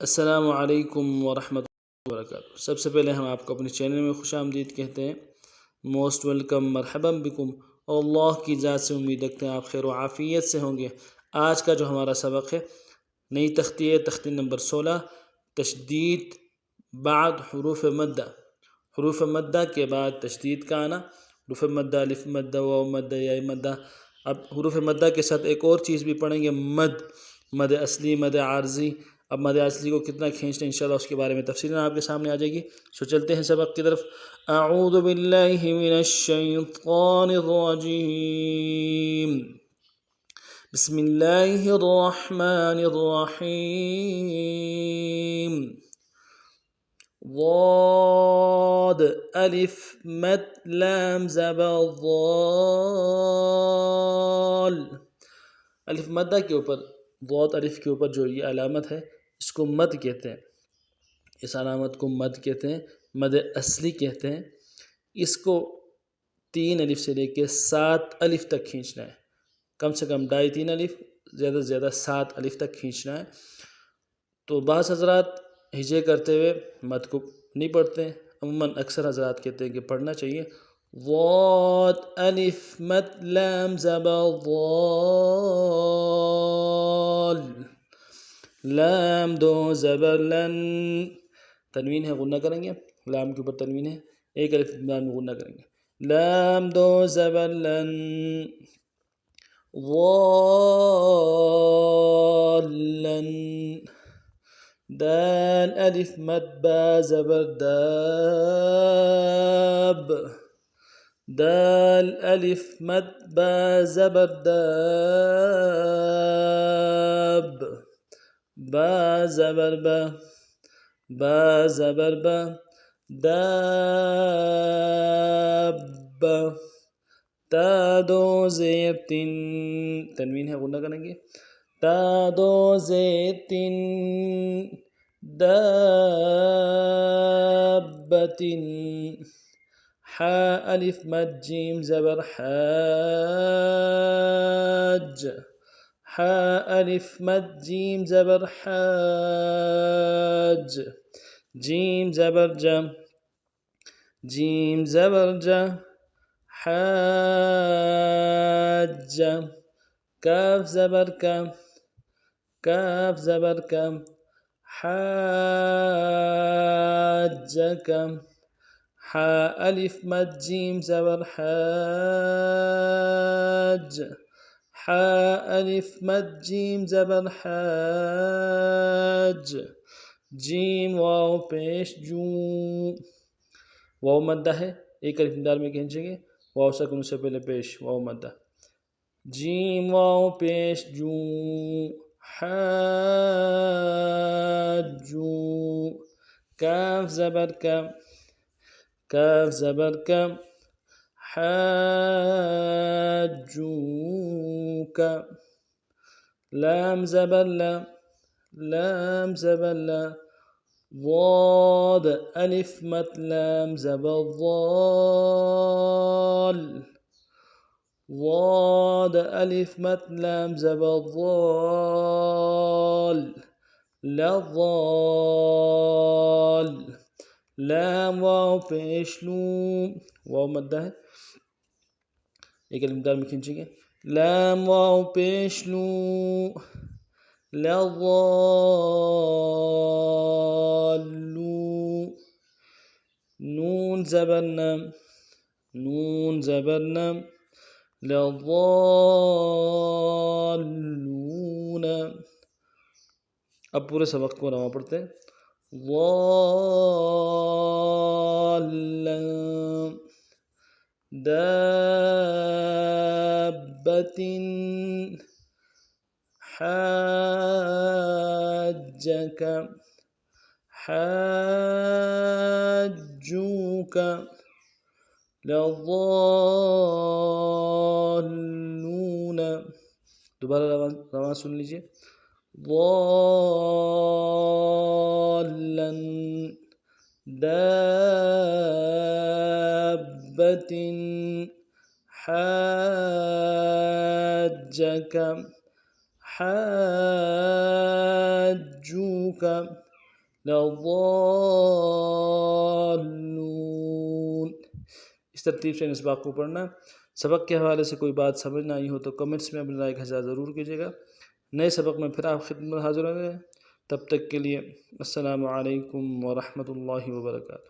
السلام علیکم ورحمۃ اللہ وبرکاتہ۔ سب سے پہلے ہم آپ کو اپنے چینل میں خوش آمدید کہتے ہیں، موسٹ ویلکم، مرحبا بکم، اور اللہ کی ذات سے امید رکھتے ہیں آپ خیر و عافیت سے ہوں گے۔ آج کا جو ہمارا سبق ہے، نئی تختی ہے، تختی نمبر 16، تشدید بعد حروف مدہ۔ حروف مدہ کے بعد تشدید کا آنا، حروف مدہ، الف مدہ، واو مدہ، یا مدہ۔ اب حروف مدہ کے ساتھ ایک اور چیز بھی پڑھیں گے، مد اصلی، مد عارضی۔ اب مد اصلی کو کتنا کھینچنا ہے انشاءاللہ اس کے بارے میں تفصیل آپ کے سامنے آ جائے گی۔ چلتے ہیں سبق کی طرف۔ اعوذ باللہ من الشیطان الرجیم، بسم اللہ الرحمن الرحیم۔ ضاد الف مد لام زبر ضال۔ الف مدہ کے اوپر، ضاد الف کے اوپر جو یہ علامت ہے اس کو مد کہتے ہیں، اس علامت کو مد کہتے ہیں، مد اصلی کہتے ہیں۔ اس کو 3 الف سے لے کے 7 الف تک کھینچنا ہے، کم سے کم 2.5 3 الف، زیادہ سے زیادہ 7 الف تک کھینچنا ہے۔ تو بعض حضرات ہجے کرتے ہوئے مد کو نہیں پڑھتے ہیں، عموماً اکثر حضرات کہتے ہیں کہ پڑھنا چاہیے۔ ضاد الف مد لام زبر ضال، لام دو زبر لن، تنوین ہے غنہ کریں گے، لام کے اوپر تنوین ہے، ایک الف لام میں غنہ کریں گے، لام دو زبر لن، ضالن، دال الف مد با زبر داب، دال الف مد با زبر داب، با زبر با، با زبر با، داب، تا دو زیر تن، تنوین ہے غنہ کریں گے، تا دو زیر تن، دابتن، حا الف مد جیم زبر حاج، حا الف مد جیم زبر حاج، جیم زبر جم، جیم زبر جم، حاج، کاف زبر کم، کاف زبر کم، حاجکم، حا الف مد جیم زبر حاج، حا الف مد جیم زبر حاج، جیم واو پیش جو، واو مدہ ہے، ایک الف دال میں کھینچیں گے، واو سکون سے پہلے پیش، واو مدہ، جیم واو پیش جو، حاجو، کاف زبر کم، کاف زبر کم، حاجوک، لام زبر لام، لام زبر لام، ضاد الف مد لام زبر ضال، ضاد الف مد لام زبر ضال، لضال، لام واو پیش لوم، واو مدہ ہے، ایک الف دال میں کھینچیں گے، لام واو پیش لو، لضالو، نون زبر نم، نون زبر نم، لضالون۔ اب پورے سبق کو رواں پڑھتے ہیں۔ ضالن، دابتن، حاجک، حاجوک، لضالون۔ دوبارہ رواں سن لیجئے۔ ضالن، دابتن، حاجک، حاجوک، الضالون۔ اس ترتیب سے ان اسباق کو پڑھنا۔ سبق کے حوالے سے کوئی بات سمجھ نہ آئی ہو تو کمنٹس میں اپنی رائے کا اظہار ضرور کیجیے گا۔ نئے سبق میں پھر آپ خدمت حاضر ہوں گے، تب تک کے لیے السلام علیکم ورحمۃ اللہ وبرکاتہ۔